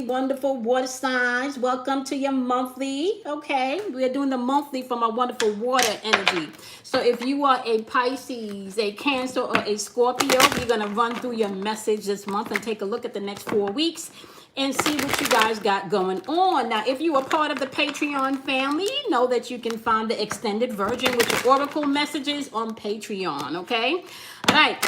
Wonderful water signs, welcome to your monthly. Okay, we are doing the monthly from our wonderful water energy. So if you are a Pisces, a Cancer, or a Scorpio, we're going to run through your message this month and take a look at the next 4 weeks and see what you guys got going on. Now, if you are part of the Patreon family, know that you can find the extended version with your oracle messages on Patreon. Okay, all right.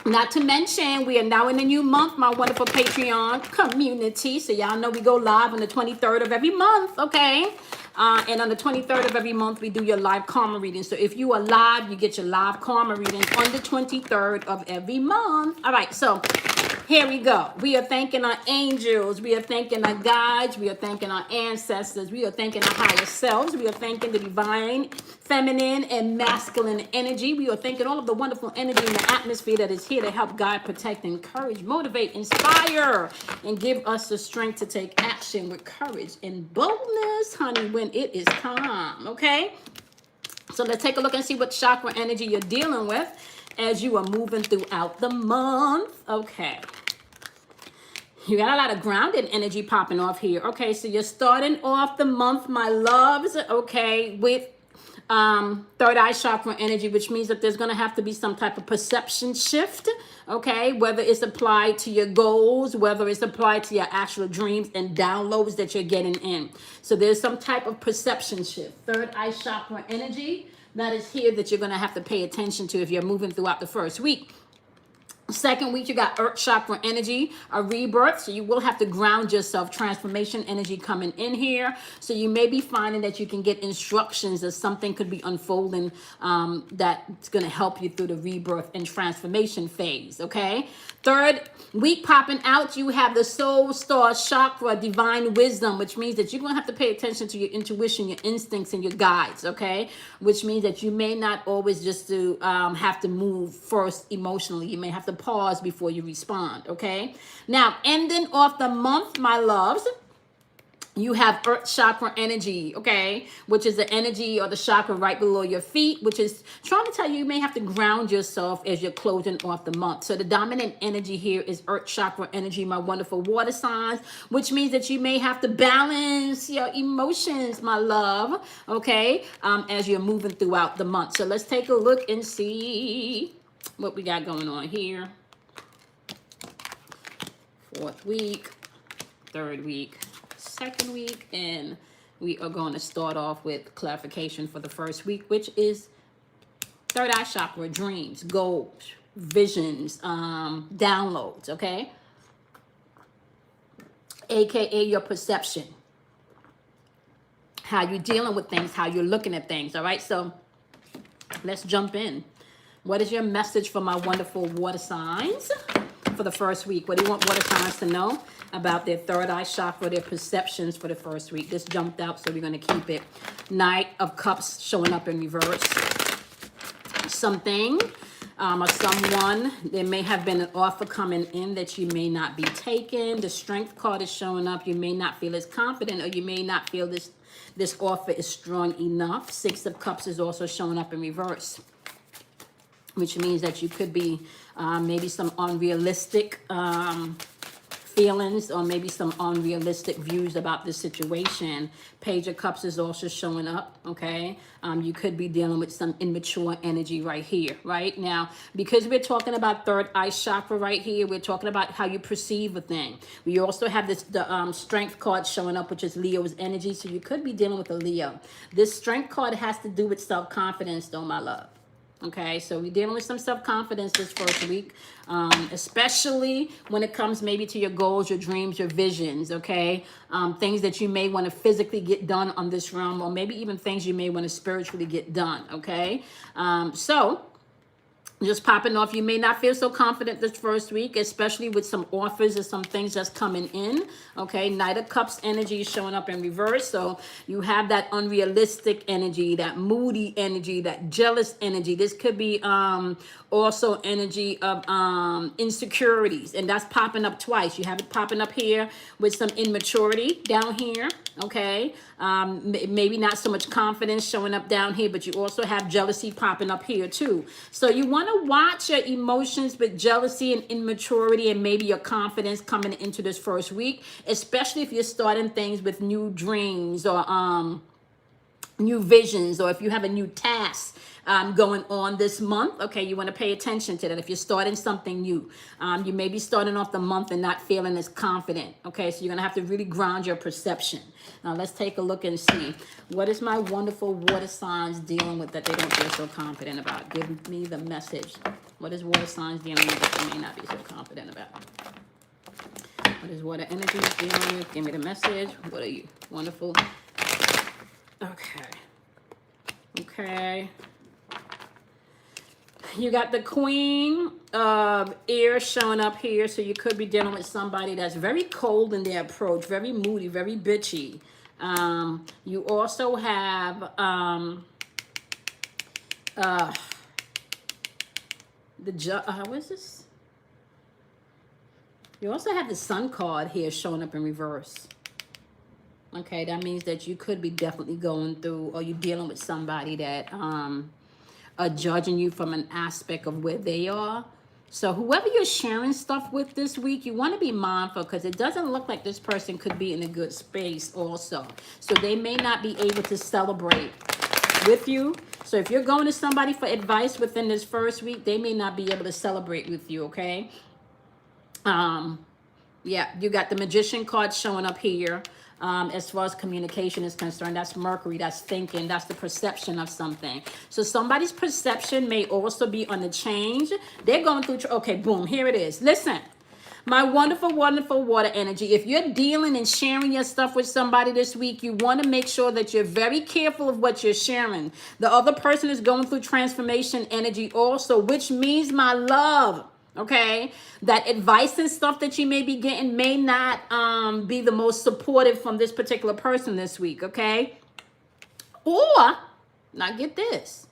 Not to mention, we are now in a new month, my wonderful Patreon community. So y'all know we go live on the 23rd of every month, okay? And on the 23rd of every month, we do your live karma reading. So if you are live, you get your live karma reading on the 23rd of every month. All right, so here we go. We are thanking our angels. We are thanking our guides. We are thanking our ancestors. We are thanking our higher selves. We are thanking the divine, feminine, and masculine energy. We are thanking all of the wonderful energy in the atmosphere that is here to help guide, protect, encourage, motivate, inspire, and give us the strength to take action with courage and boldness, honey, when it is time. Okay? So let's take a look and see what chakra energy you're dealing with as you are moving throughout the month. Okay. You got a lot of grounded energy popping off here. Okay, so you're starting off the month, my loves, okay, with third eye chakra energy, which means that there's going to have to be some type of perception shift, okay, whether it's applied to your goals, whether it's applied to your actual dreams and downloads that you're getting in. So there's some type of perception shift. Third eye chakra energy that is here that you're going to have to pay attention to if you're moving throughout the first week. Second week, you got earth chakra energy, a rebirth. So you will have to ground yourself. Transformation energy coming in here. So you may be finding that you can get instructions as something could be unfolding that's going to help you through the rebirth and transformation phase. Okay. Third week popping out, you have the soul star chakra, divine wisdom, which means that you're going to have to pay attention to your intuition, your instincts, and your guides. Okay. Which means that you may not always just have to move first emotionally. You may have to pause before you respond. Okay. Now, ending off the month, my loves, you have earth chakra energy, okay, which is the energy or the chakra right below your feet, which is trying to tell you may have to ground yourself as you're closing off the month. So the dominant energy here is earth chakra energy, my wonderful water signs, which means that you may have to balance your emotions, my love, okay, as you're moving throughout the month. So let's take a look and see what we got going on here. Fourth week, third week, second week, and we are going to start off with clarification for the first week, which is third eye chakra, dreams, goals, visions, downloads, okay? AKA your perception, how you're dealing with things, how you're looking at things, all right? So let's jump in. What is your message for my wonderful water signs for the first week? What do you want water signs to know about their third eye chakra, their perceptions for the first week? This jumped out, so we're going to keep it. Knight of Cups showing up in reverse. Something or someone, there may have been an offer coming in that you may not be taking. The Strength card is showing up. You may not feel as confident, or you may not feel this offer is strong enough. Six of Cups is also showing up in reverse, which means that you could be maybe some unrealistic feelings, or maybe some unrealistic views about the situation. Page of Cups is also showing up, okay? You could be dealing with some immature energy right here, right? Now, because we're talking about third eye chakra right here, we're talking about how you perceive a thing. We also have the Strength card showing up, which is Leo's energy, so you could be dealing with a Leo. This Strength card has to do with self-confidence, though, my love. Okay, so we're dealing with some self-confidence this first week, especially when it comes maybe to your goals, your dreams, your visions, okay? Things that you may want to physically get done on this realm, or maybe even things you may want to spiritually get done, okay? So just popping off, you may not feel so confident this first week, especially with some offers or some things that's coming in, okay? Knight of Cups energy is showing up in reverse, so you have that unrealistic energy, that moody energy, that jealous energy. This could be also energy of insecurities, and that's popping up twice. You have it popping up here with some immaturity down here, okay? Maybe not so much confidence showing up down here, but you also have jealousy popping up here too. So you want to watch your emotions with jealousy and immaturity and maybe your confidence coming into this first week, especially if you're starting things with new dreams or new visions, or if you have a new task going on this month. Okay, you want to pay attention to that. If you're starting something new, you may be starting off the month and not feeling as confident. Okay, so you're gonna have to really ground your perception. Now let's take a look and see, what is my wonderful water signs dealing with that they don't feel so confident about? Give me the message. What is water signs dealing with that they may not be so confident about? What is water energy dealing with? Give me the message. What are you? Wonderful. Okay. Okay. You got the Queen of Air showing up here. So you could be dealing with somebody that's very cold in their approach, very moody, very bitchy. You also have what is this? You also have the Sun card here showing up in reverse. Okay, that means that you could be definitely going through, or you're dealing with somebody that are judging you from an aspect of where they are. So whoever you're sharing stuff with this week, you want to be mindful, because it doesn't look like this person could be in a good space also. So they may not be able to celebrate with you. So if you're going to somebody for advice within this first week, they may not be able to celebrate with you, okay? Yeah, you got the Magician card showing up here. As far as communication is concerned, that's Mercury, that's thinking, that's the perception of something. So somebody's perception may also be on the change. They're going through, okay, boom, here it is. Listen, my wonderful, wonderful water energy. If you're dealing and sharing your stuff with somebody this week, you want to make sure that you're very careful of what you're sharing. The other person is going through transformation energy also, which means, my love, okay, that advice and stuff that you may be getting may not be the most supportive from this particular person this week, okay? Or, now get this,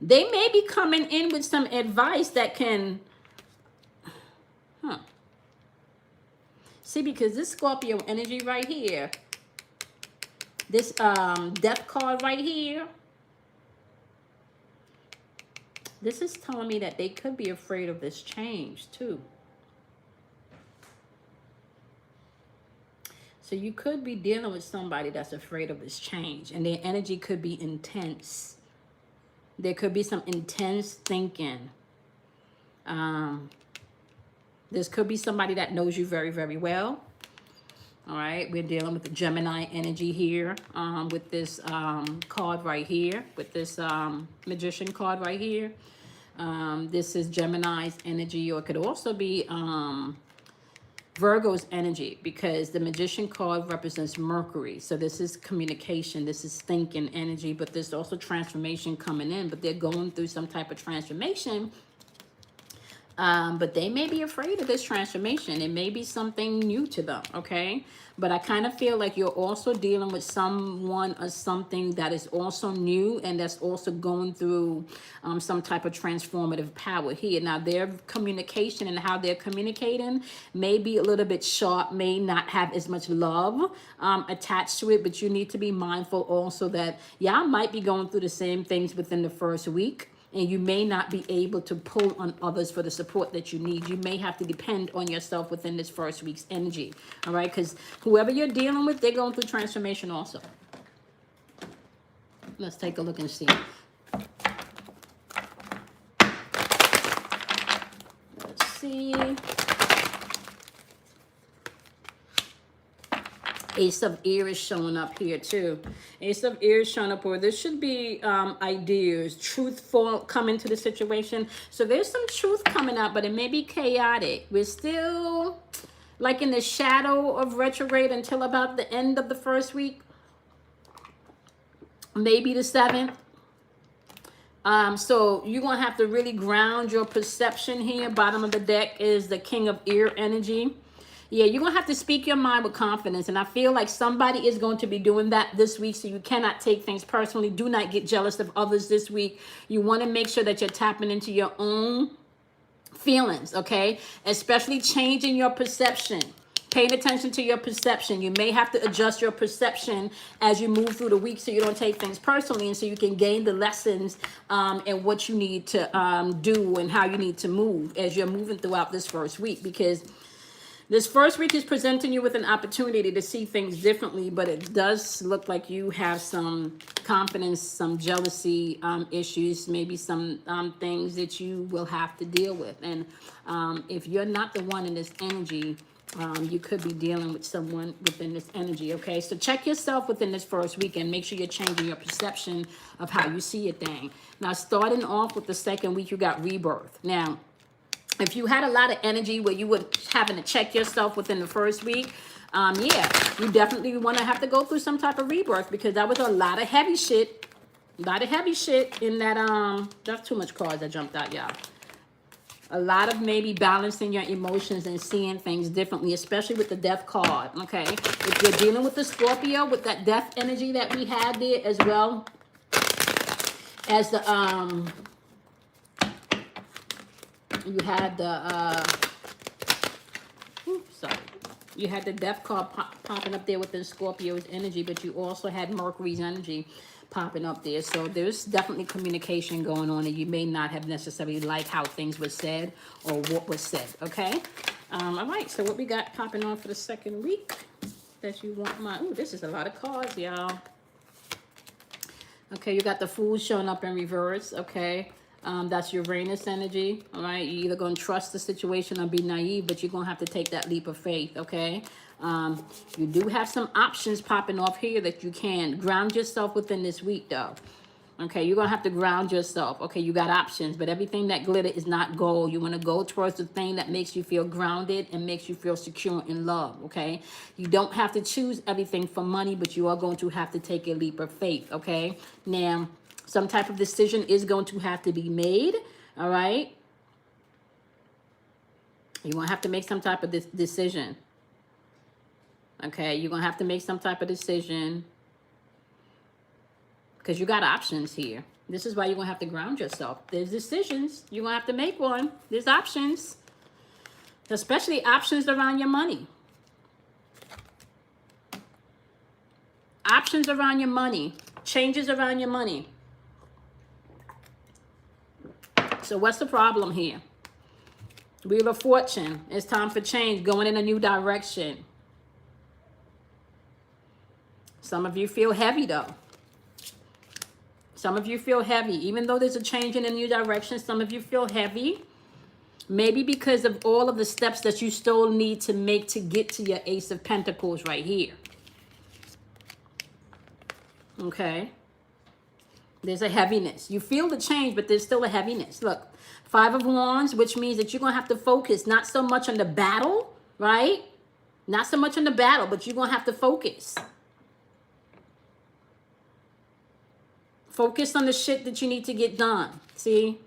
they may be coming in with some advice that can, see, because this Scorpio energy right here, this death card right here, this is telling me that they could be afraid of this change too. So you could be dealing with somebody that's afraid of this change, and their energy could be intense. There could be some intense thinking. This could be somebody that knows you very, very well. All right, we're dealing with the Gemini energy here, with this card right here, with this Magician card right here. This is Gemini's energy, or it could also be Virgo's energy, because the Magician card represents Mercury. So this is communication, this is thinking energy, but there's also transformation coming in, but they're going through some type of transformation. But they may be afraid of this transformation. It may be something new to them, okay? But I kind of feel like you're also dealing with someone or something that is also new, and that's also going through some type of transformative power here. Now, their communication and how they're communicating may be a little bit sharp, may not have as much love attached to it, but you need to be mindful also that y'all might be going through the same things within the first week. And you may not be able to pull on others for the support that you need. You may have to depend on yourself within this first week's energy. All right? Because whoever you're dealing with, they're going through transformation also. Let's take a look and see. Let's see. Ace of Air is showing up here too. Ace of Air is showing up where there should be ideas, truthful come into the situation. So there's some truth coming out, but it may be chaotic. We're still like in the shadow of retrograde until about the end of the first week. Maybe the 7th. So you're going to have to really ground your perception here. Bottom of the deck is the King of Air energy. Yeah, you're going to have to speak your mind with confidence. And I feel like somebody is going to be doing that this week. So you cannot take things personally. Do not get jealous of others this week. You want to make sure that you're tapping into your own feelings, okay? Especially changing your perception. Paying attention to your perception. You may have to adjust your perception as you move through the week so you don't take things personally, and so you can gain the lessons and what you need to do and how you need to move as you're moving throughout this first week, because this first week is presenting you with an opportunity to see things differently, but it does look like you have some confidence, some jealousy issues, maybe some things that you will have to deal with. And if you're not the one in this energy, you could be dealing with someone within this energy, okay? So check yourself within this first week and make sure you're changing your perception of how you see a thing. Now, starting off with the second week, you got rebirth. Now, if you had a lot of energy where you were having to check yourself within the first week, yeah, you definitely want to have to go through some type of rebirth, because that was a lot of heavy shit. A lot of heavy shit in that, that's too much cards that jumped out, y'all. A lot of maybe balancing your emotions and seeing things differently, especially with the death card, okay? If you're dealing with the Scorpio, with that death energy that we had there, as well as the, you had the, sorry. You had the death card popping up there within Scorpio's energy, but you also had Mercury's energy popping up there. So there's definitely communication going on, and you may not have necessarily liked how things were said or what was said, okay? All right, so what we got popping on for the second week that you want my... Ooh, this is a lot of cards, y'all. Okay, you got the Fool showing up in reverse, okay? That's Uranus energy, all right? You're either going to trust the situation or be naive, but you're going to have to take that leap of faith, okay? You do have some options popping off here that you can ground yourself within this week, though. Okay, you're going to have to ground yourself. Okay, you got options, but everything that glitter is not gold. You want to go towards the thing that makes you feel grounded and makes you feel secure in love, okay? You don't have to choose everything for money, but you are going to have to take a leap of faith, okay? Now, some type of decision is going to have to be made, all right? You're going to have to make some type of decision. Okay, you're going to have to make some type of decision because you got options here. This is why you're going to have to ground yourself. There's decisions. You're going to have to make one. There's options, especially options around your money. Options around your money. Changes around your money. So what's the problem here? Wheel of Fortune. It's time for change, going in a new direction. Some of you feel heavy, though. Some of you feel heavy. Even though there's a change in a new direction, some of you feel heavy. Maybe because of all of the steps that you still need to make to get to your Ace of Pentacles right here. Okay? There's a heaviness. You feel the change, but there's still a heaviness. Look, Five of Wands, which means that you're going to have to focus not so much on the battle, right? Not so much on the battle, but you're going to have to focus. Focus on the shit that you need to get done. See?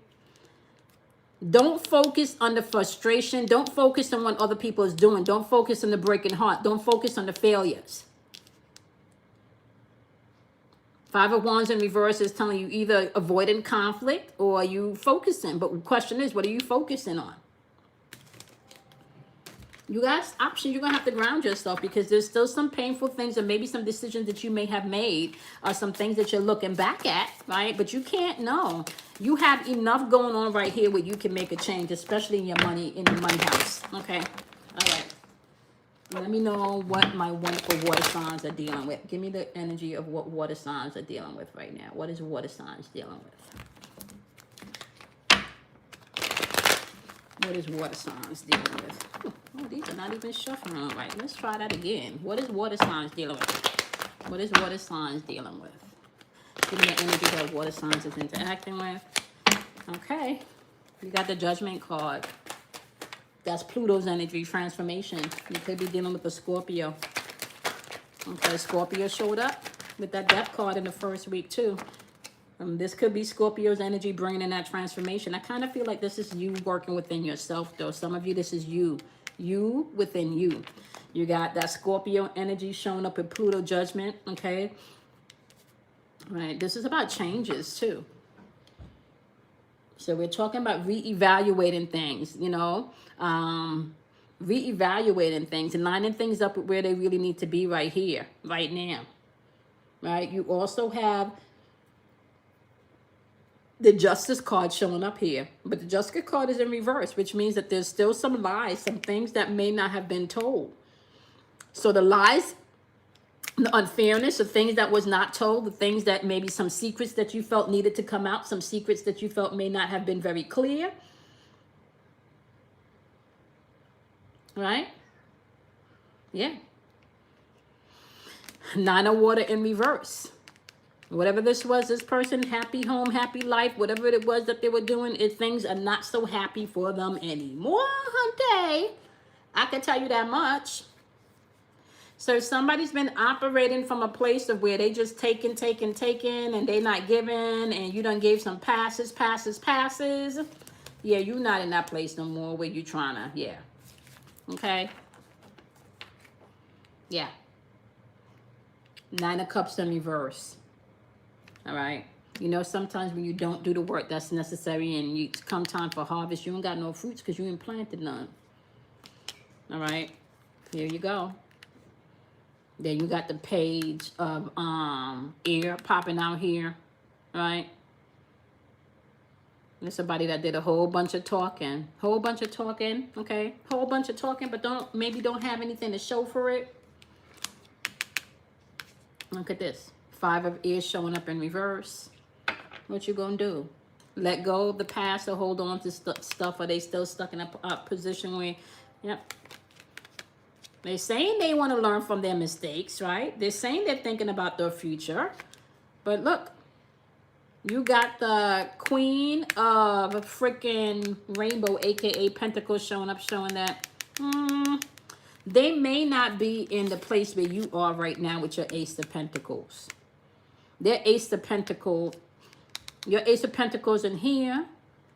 Don't focus on the frustration. Don't focus on what other people is doing. Don't focus on the breaking heart. Don't focus on the failures. Five of Wands in reverse is telling you either avoiding conflict or you focusing. But the question is, what are you focusing on? You guys, options, you're going to have to ground yourself because there's still some painful things or maybe some decisions that you may have made or some things that you're looking back at, right? But you can't know. You have enough going on right here where you can make a change, especially in your money house. Okay? All right. Let me know what my wonderful water signs are dealing with. Give me the energy of what water signs are dealing with right now. What is water signs dealing with? What is water signs dealing with? Oh, these are not even shuffling all right. Let's try that again. What is water signs dealing with? What is water signs dealing with? Give me the energy that water signs is interacting with. Okay. You got the Judgment card. That's Pluto's energy, transformation. You could be dealing with a Scorpio. Okay, Scorpio showed up with that Death card in the first week too. This could be Scorpio's energy bringing in that transformation. I kind of feel like this is you working within yourself though. Some of you, this is you. You within you. You got that Scorpio energy showing up with Pluto Judgment, okay? All right, this is about changes too. So we're talking about reevaluating things, you know, reevaluating things and lining things up with where they really need to be right here, right now. Right? You also have the Justice card showing up here. But the Justice card is in reverse, which means that there's still some lies, some things that may not have been told. So the lies, the unfairness, the things that was not told, the things that maybe some secrets that you felt needed to come out, some secrets that you felt may not have been very clear. Right? Yeah. Nine of Water in reverse. Whatever this was, this person, happy home, happy life, whatever it was that they were doing, things are not so happy for them anymore, hunty. I can tell you that much. So somebody's been operating from a place of where they just taking, and they not giving, and you done gave some passes. Yeah, you not in that place no more where you trying to, yeah. Okay? Yeah. Nine of Cups in reverse. All right? You know, sometimes when you don't do the work that's necessary and you come time for harvest, you ain't got no fruits because you ain't planted none. All right? Here you go. Then you got the Page of air popping out here. Right? There's somebody that did a whole bunch of talking. Okay? Whole bunch of talking, but maybe don't have anything to show for it. Look at this. Five of Ears showing up in reverse. What you gonna do? Let go of the past or hold on to stuff? Are they still stuck in a position where, yep. They're saying they want to learn from their mistakes, right? They're saying they're thinking about their future. But look, you got the Queen of freaking Rainbow, aka Pentacles, showing up, showing that they may not be in the place where you are right now with your Ace of Pentacles. Their Ace of Pentacles, your Ace of Pentacles in here.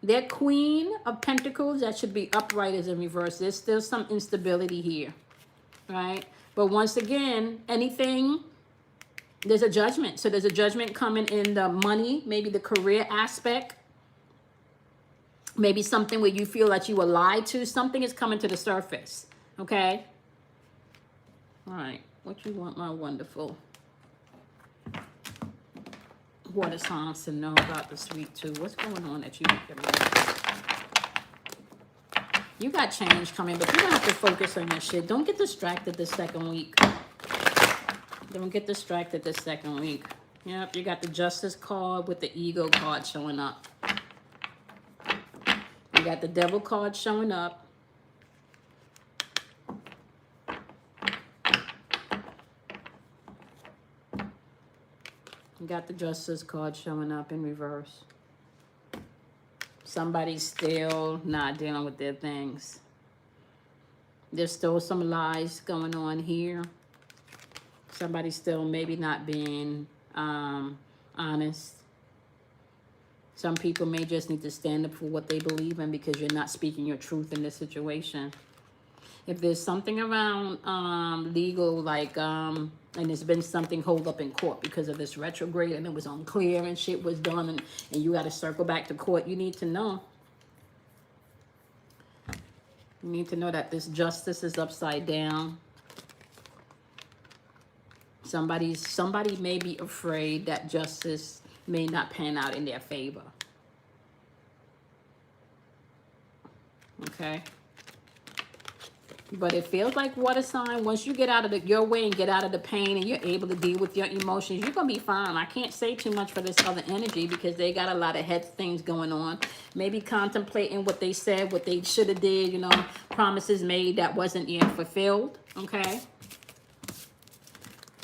Their Queen of Pentacles, that should be upright, is in reverse. There's still some instability here, right? But once again, anything, there's a judgment. So there's a judgment coming in the money, maybe the career aspect. Maybe something where you feel that you were lied to. Something is coming to the surface, okay? All right, what you want, my wonderful water signs to know about the sweet too? What's going on that you You got change coming, but you're going to have to focus on your shit. Don't get distracted this second week. Don't get distracted this second week. Yep, you got the Justice card with the Ego card showing up. You got the Devil card showing up. You got the Justice card showing up in reverse. Somebody's still not dealing with their things. There's still some lies going on here. Somebody's still maybe not being honest. Some people may just need to stand up for what they believe in because you're not speaking your truth in this situation. If there's something around legal, like, and there's been something hold up in court because of this retrograde and it was unclear and shit was done and you got to circle back to court, you need to know. You need to know that this justice is upside down. Somebody may be afraid that justice may not pan out in their favor. Okay? But it feels like water sign, once you get out of your way and get out of the pain and you're able to deal with your emotions, you're going to be fine. I can't say too much for this other energy because they got a lot of head things going on. Maybe contemplating what they said, what they should have did, you know, promises made that wasn't yet fulfilled. Okay?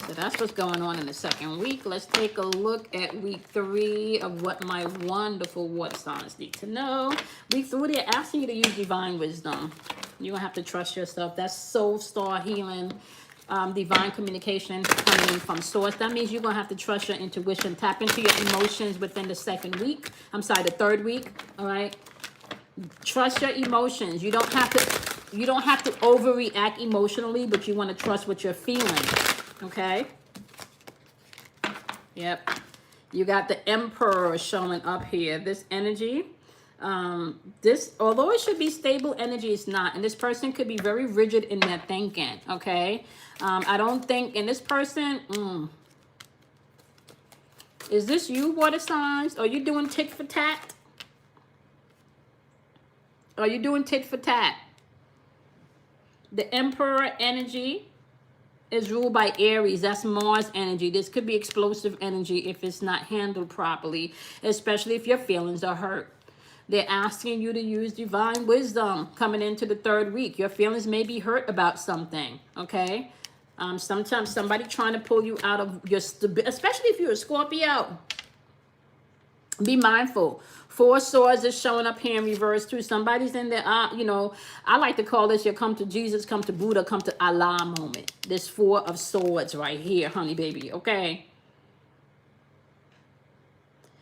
So that's what's going on in the second week. Let's take a look at week 3 of what my wonderful water signs need to know. Week 3, they're asking you to use divine wisdom. You're going to have to trust yourself. That's soul star healing, divine communication coming in from source. That means you're going to have to trust your intuition. Tap into your emotions within the second week. I'm sorry, the third week. All right. Trust your emotions. You don't have to overreact emotionally, but you want to trust what you're feeling. Okay. Yep. You got the Emperor showing up here. This energy. This, although it should be stable energy, it's not. And this person could be very rigid in their thinking, okay? I don't think, and this person, is this you, water signs? Are you doing tit for tat? Are you doing tit for tat? The Emperor energy is ruled by Aries. That's Mars energy. This could be explosive energy if it's not handled properly, especially if your feelings are hurt. They're asking you to use divine wisdom coming into the third week. Your feelings may be hurt about something, okay? Sometimes somebody trying to pull you out of your, especially if you're a Scorpio. Be mindful. Four swords is showing up here in reverse too. Somebody's in there, you know, I like to call this your come to Jesus, come to Buddha, come to Allah moment. This four of swords right here, honey baby, okay?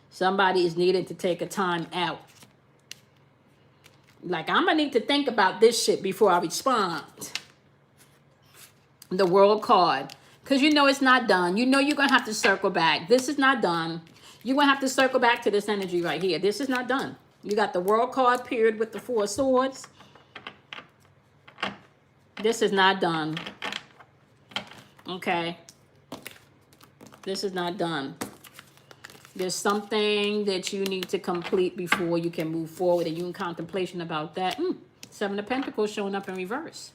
Somebody is needing to take a time out. Like, I'm going to need to think about this shit before I respond. The World card. Because you know it's not done. You know you're going to have to circle back. This is not done. You're going to have to circle back to this energy right here. This is not done. You got the World card period with the Four Swords. This is not done. Okay. This is not done. There's something that you need to complete before you can move forward, and you're in contemplation about that. Seven of Pentacles showing up in reverse.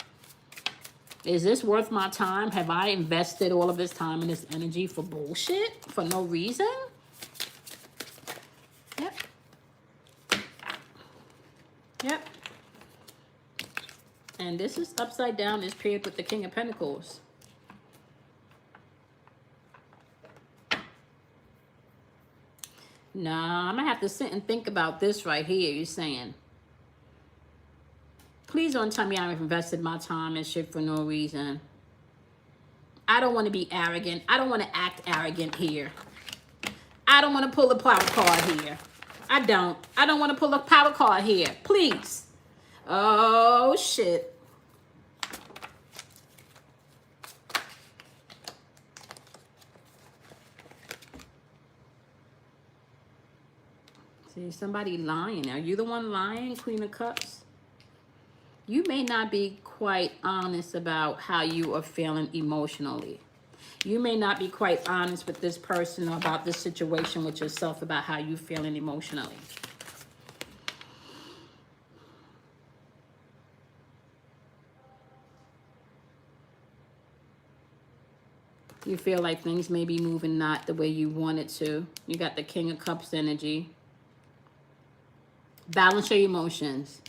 Is this worth my time? Have I invested all of this time and this energy for bullshit? For no reason? Yep. Yep. And this is upside down, this period with the King of Pentacles. Nah, I'm going to have to sit and think about this right here, you're saying. Please don't tell me I've invested my time and shit for no reason. I don't want to be arrogant. I don't want to act arrogant here. I don't want to pull a power card here. I don't want to pull a power card here. Please. Oh, shit. See, somebody lying. Are you the one lying, Queen of Cups? You may not be quite honest about how you are feeling emotionally. You may not be quite honest with this person or about this situation with yourself about how you're feeling emotionally. You feel like things may be moving not the way you want it to. You got the King of Cups energy. Balance your emotions.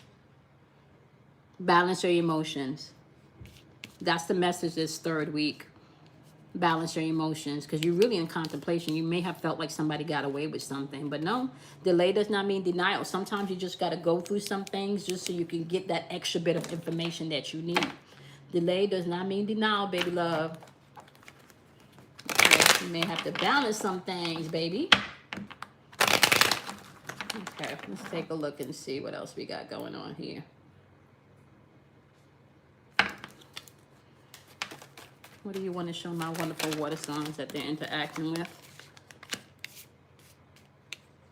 Balance your emotions. That's the message this third week. Balance your emotions, because you're really in contemplation. You may have felt like somebody got away with something, but no, delay does not mean denial. Sometimes you just got to go through some things just so you can get that extra bit of information that you need. Delay does not mean denial, baby love. Okay, you may have to balance some things, baby. Okay, let's take a look and see what else we got going on here. What do you want to show my wonderful water signs that they're interacting with?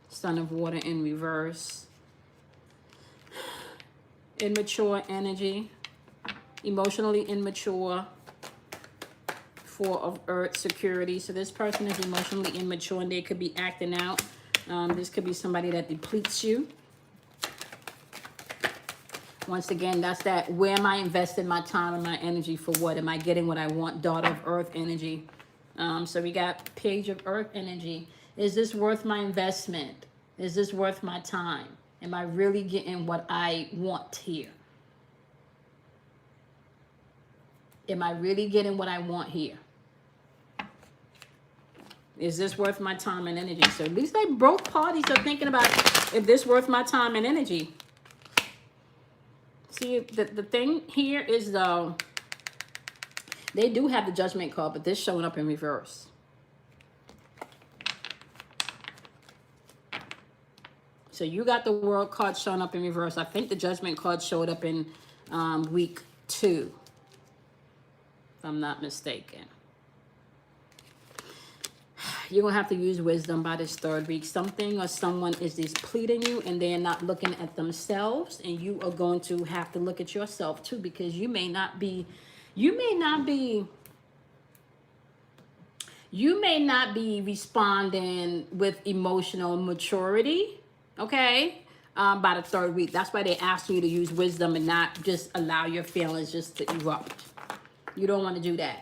Son of Water in reverse. Immature energy. Emotionally immature. Four of Earth, security. So this person is emotionally immature and they could be acting out. This could be somebody that depletes you. Once again, that's that, where am I investing my time and my energy for what? Am I getting what I want? Daughter of Earth energy. So we got Page of Earth energy. Is this worth my investment? Is this worth my time? Am I really getting what I want here? Am I really getting what I want here? Is this worth my time and energy? So at least they both parties are thinking about if this worth my time and energy. See, the thing here is, though, they do have the Judgment card, but this showing up in reverse. So you got the World card showing up in reverse. I think the Judgment card showed up in week 2, if I'm not mistaken. You're going to have to use wisdom by this third week. Something or someone is depleting you and they're not looking at themselves. And you are going to have to look at yourself too, because you may not be responding with emotional maturity, okay, by the third week. That's why they ask you to use wisdom and not just allow your feelings just to erupt. You don't want to do that.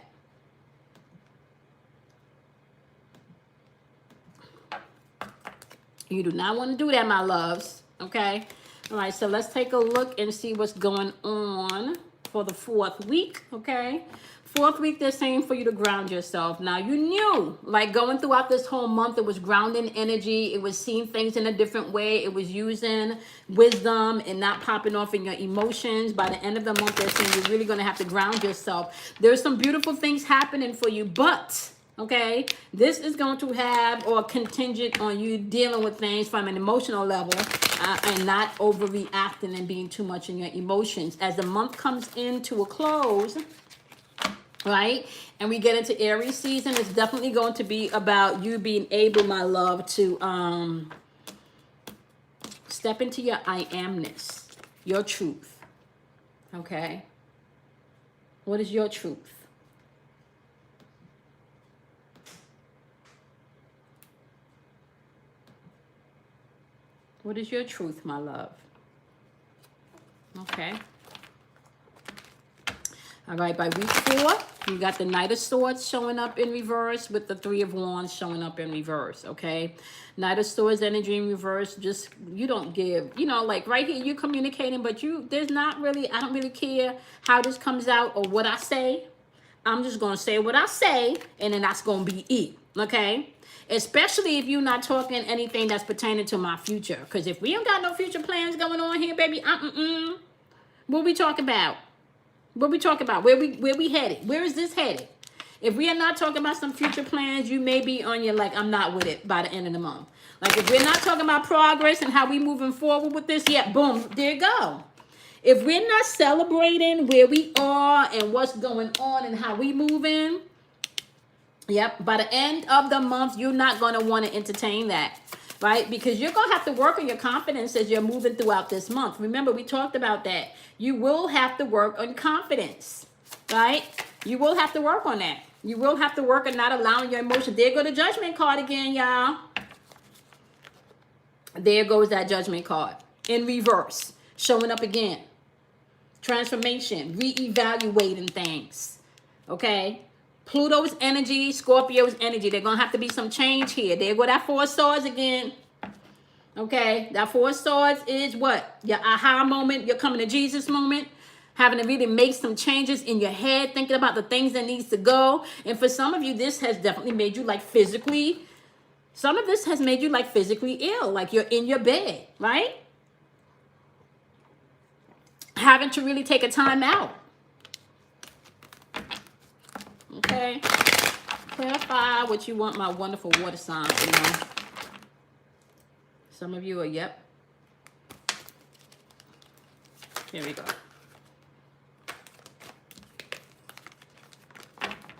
You do not want to do that, my loves. Okay. All right. So let's take a look and see what's going on for the fourth week. Okay. Fourth week, they're saying for you to ground yourself. Now, you knew, like going throughout this whole month, it was grounding energy. It was seeing things in a different way. It was using wisdom and not popping off in your emotions. By the end of the month, they're saying you're really going to have to ground yourself. There's some beautiful things happening for you, but okay, this is going to have or contingent on you dealing with things from an emotional level and not overreacting and being too much in your emotions. As the month comes into a close, right, and we get into Aries season, it's definitely going to be about you being able, my love, to step into your I amness, your truth. Okay, what is your truth? What is your truth, my love? Okay. All right, by week 4, you got the Knight of Swords showing up in reverse with the Three of Wands showing up in reverse, okay? Knight of Swords energy in reverse, just, you don't give, you know, like right here, you're communicating, but there's not really, I don't really care how this comes out or what I say. I'm just going to say what I say, and then that's going to be it, okay? Especially if you're not talking anything that's pertaining to my future. Because if we don't got no future plans going on here, baby, what we talking about? What we talking about? Where we headed? Where is this headed? If we are not talking about some future plans, you may be on your, like, I'm not with it by the end of the month. Like, if we're not talking about progress and how we moving forward with this, yeah, boom, there you go. If we're not celebrating where we are and what's going on and how we moving, yep, by the end of the month, you're not going to want to entertain that, right? Because you're going to have to work on your confidence as you're moving throughout this month. Remember, we talked about that. You will have to work on confidence, right? You will have to work on that. You will have to work on not allowing your emotions. There go the Judgment card again, y'all. There goes that Judgment card in reverse, showing up again. Transformation, reevaluating things, okay? Pluto's energy, Scorpio's energy. There's going to have to be some change here. There go that Four of Swords again. Okay, that Four of Swords is what? Your aha moment, your coming to Jesus moment. Having to really make some changes in your head, thinking about the things that needs to go. And for some of you, this has definitely made you like physically, some of this has made you like physically ill, like you're in your bed, right? Having to really take a time out. Okay, clarify what you want, my wonderful water signs to know. Some of you are, yep. Here we go.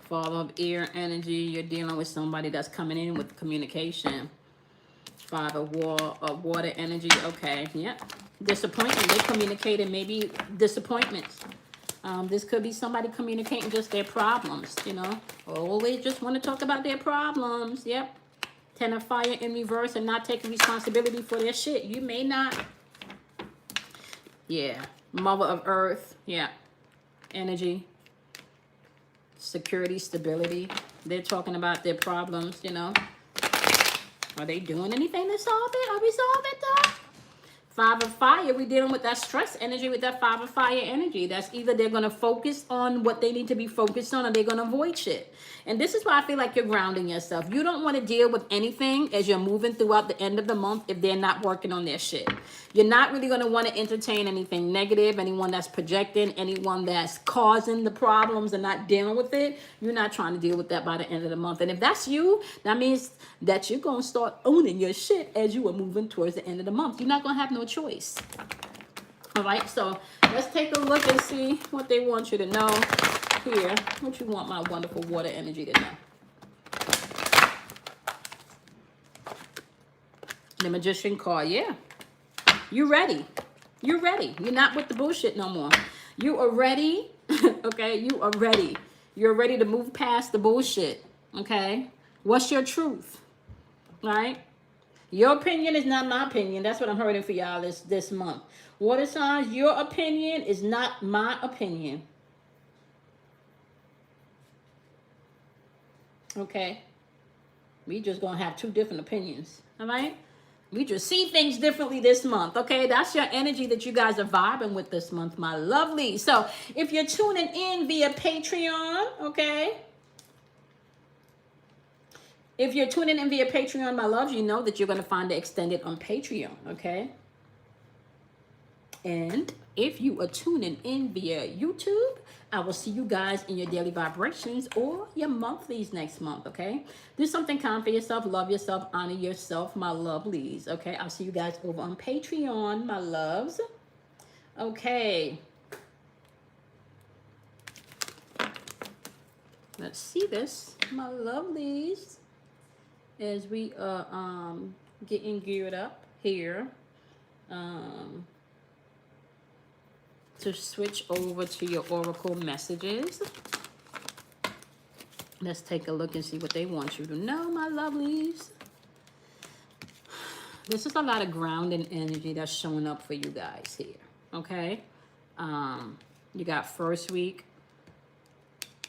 Fall of air energy. You're dealing with somebody that's coming in with communication. Five of water energy. Okay, yep. Disappointment. They communicated maybe disappointments. This could be somebody communicating just their problems, you know. Always just want to talk about their problems. Yep. Ten of Fire in reverse and not taking responsibility for their shit. You may not. Yeah. Mother of Earth. Yeah. Energy. Security, stability. They're talking about their problems, you know. Are they doing anything to solve it? Are we solving it though? Five of Fire, we're dealing with that stress energy with that Five of Fire energy. That's either they're going to focus on what they need to be focused on or they're going to avoid shit. And this is why I feel like you're grounding yourself. You don't want to deal with anything as you're moving throughout the end of the month if they're not working on their shit. You're not really going to want to entertain anything negative, anyone that's projecting, anyone that's causing the problems and not dealing with it. You're not trying to deal with that by the end of the month. And if that's you, that means that you're going to start owning your shit as you are moving towards the end of the month. You're not going to have no choice. All right, so let's take a look and see what they want you to know here. What you want my wonderful water energy to know. The Magician card, yeah. You ready. You're ready. You're not with the bullshit no more. You are ready. Okay, you are ready. You're ready to move past the bullshit. Okay? What's your truth? Right? Your opinion is not my opinion. That's what I'm hearing for y'all this month. Water signs, your opinion is not my opinion. Okay? We just gonna have two different opinions. All right? We just see things differently this month, okay? That's your energy that you guys are vibing with this month, my lovely. So if you're tuning in via Patreon, okay? If you're tuning in via Patreon, my loves, you know that you're going to find it extended on Patreon, okay? And if you are tuning in via YouTube, I will see you guys in your daily vibrations or your monthlies next month, okay? Do something kind for yourself, love yourself, honor yourself, my lovelies, okay? I'll see you guys over on Patreon, my loves. Okay. Let's see this, my lovelies, as we are getting geared up here. To switch over to your oracle messages. Let's take a look and see what they want you to know, my lovelies. This is a lot of grounding energy that's showing up for you guys here, okay? You got first week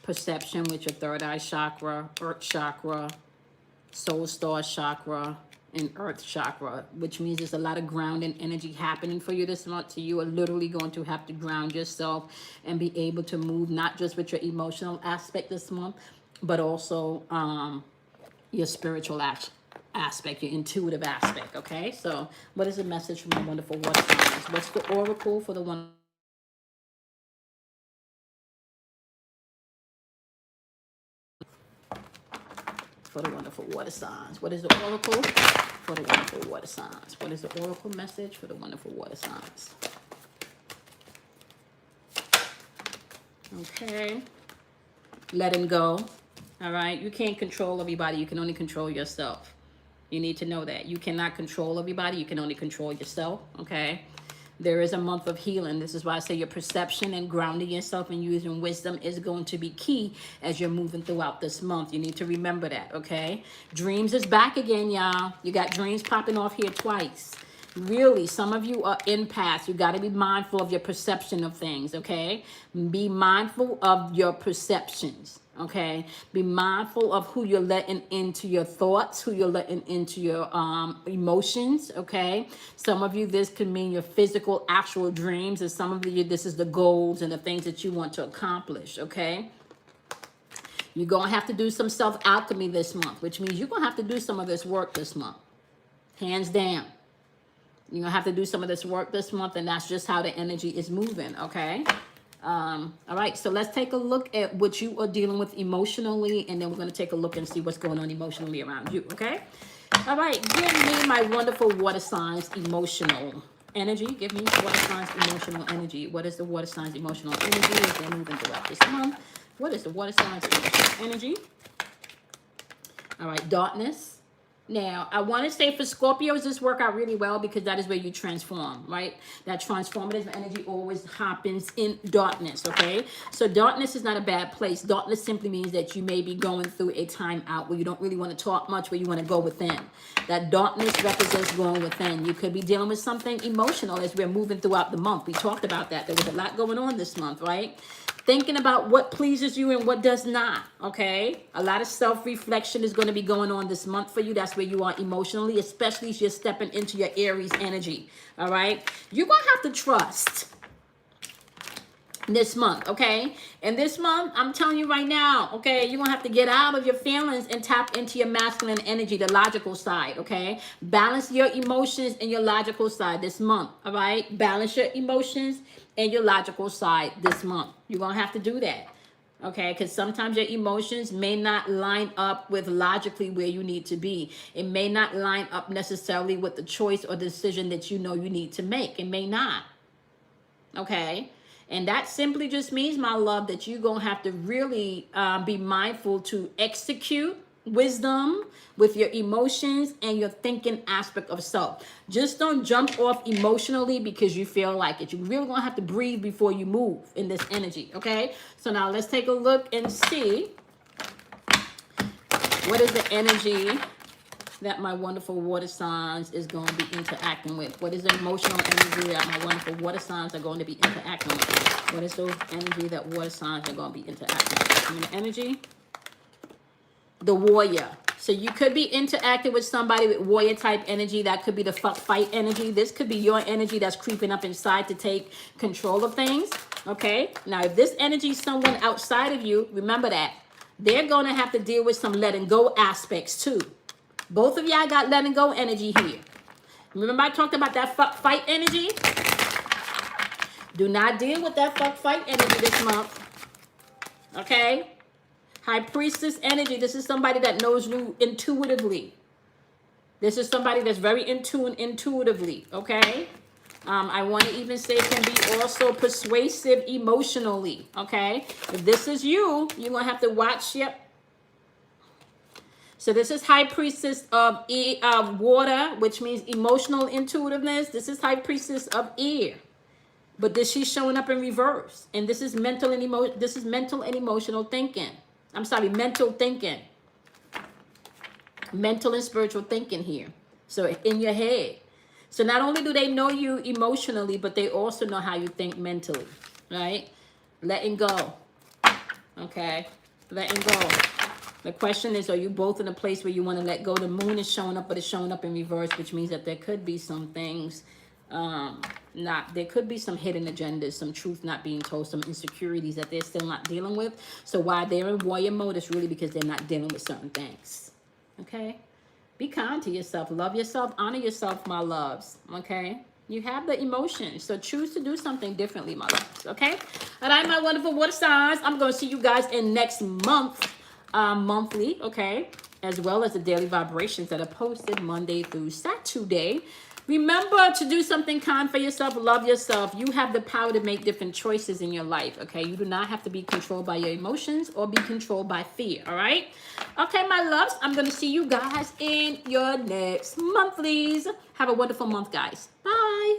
perception with your third eye chakra, earth chakra, soul star chakra, and earth chakra, which means there's a lot of grounding energy happening for you this month. So you are literally going to have to ground yourself and be able to move not just with your emotional aspect this month, but also your spiritual aspect, your intuitive aspect, okay? So what is the message from the wonderful water signs? What's the oracle for the one? For the wonderful water signs. What is the oracle for the wonderful water signs? What is the oracle message for the wonderful water signs? Okay. Letting go. All right. You can't control everybody. You can only control yourself. You need to know that. You cannot control everybody. You can only control yourself. Okay. There is a month of healing. This is why I say your perception and grounding yourself and using wisdom is going to be key as you're moving throughout this month. You need to remember that, okay? Dreams is back again, y'all. You got dreams popping off here twice. Really, some of you are empaths. You got to be mindful of your perception of things, okay? Be mindful of your perceptions. Okay, be mindful of who you're letting into your thoughts, who you're letting into your emotions. Okay, some of you, this could mean your physical, actual dreams, and some of you, this is the goals and the things that you want to accomplish. Okay, you're gonna have to do some self-alchemy this month, which means you're gonna have to do some of this work this month, hands down. You're gonna have to do some of this work this month, and that's just how the energy is moving. Okay. All right, so let's take a look at what you are dealing with emotionally, and then we're going to take a look and see what's going on emotionally around you, okay? All right, give me my wonderful water signs emotional energy. Give me water signs emotional energy. What is the water signs emotional energy as they're moving throughout this month? What is the water signs emotional energy? All right, darkness. Now, I want to say for Scorpios, this work out really well because that is where you transform, right? That transformative energy always happens in darkness, okay? So darkness is not a bad place. Darkness simply means that you may be going through a time out where you don't really want to talk much, where you want to go within. That darkness represents going within. You could be dealing with something emotional as we're moving throughout the month. We talked about that. There was a lot going on this month, right? Thinking about what pleases you and what does not, okay? A lot of self-reflection is going to be going on this month for you. That's where you are emotionally, especially as you're stepping into your Aries energy, all right? You're going to have to trust this month, okay? And this month, I'm telling you right now, okay, you're going to have to get out of your feelings and tap into your masculine energy, the logical side, okay? Balance your emotions and your logical side this month, all right? Balance your emotions and your logical side this month. You're going to have to do that, okay? Because sometimes your emotions may not line up with logically where you need to be. It may not line up necessarily with the choice or decision that you know you need to make. It may not, okay? And that simply just means, my love, that you're going to have to really be mindful to execute wisdom, with your emotions, and your thinking aspect of self. Just don't jump off emotionally because you feel like it. You're really gonna have to breathe before you move in this energy, okay? So now let's take a look and see what is the energy that my wonderful water signs is going to be interacting with. What is the emotional energy that my wonderful water signs are going to be interacting with? What is the energy that water signs are going to be interacting with? I mean, the energy, the warrior. So you could be interacting with somebody with warrior type energy. That could be the fuck fight energy. This could be your energy that's creeping up inside to take control of things. Okay. Now, if this energy is someone outside of you, remember that they're going to have to deal with some letting go aspects too. Both of y'all got letting go energy here. Remember I talked about that fuck fight energy? Do not deal with that fuck fight energy this month. Okay? High priestess energy. This is somebody that knows you intuitively. This is somebody that's very in tune intuitively. Okay? I want to even say can be also persuasive emotionally. Okay? If this is you, you're going to have to watch your... So this is high priestess of water, which means emotional intuitiveness. This is high priestess of air, but this she's showing up in reverse. And this is mental and emotional thinking. I'm sorry, mental thinking, mental and spiritual thinking here. So in your head. So not only do they know you emotionally, but they also know how you think mentally, right? Letting go. Okay, letting go. The question is, are you both in a place where you want to let go? The moon is showing up, but it's showing up in reverse, which means that there could be some things, there could be some hidden agendas, some truth not being told, some insecurities that they're still not dealing with. So while they're in warrior mode, it's really because they're not dealing with certain things. Okay? Be kind to yourself. Love yourself. Honor yourself, my loves. Okay? You have the emotions, so choose to do something differently, my loves. Okay? All right, my wonderful water signs. I'm going to see you guys in next month. Monthly, okay, as well as the daily vibrations that are posted Monday through Saturday. Remember to do something kind for yourself. Love yourself. You have the power to make different choices in your life, okay? You do not have to be controlled by your emotions or be controlled by fear, all right? Okay, my loves, I'm going to see you guys in your next monthlies. Have a wonderful month, guys. Bye.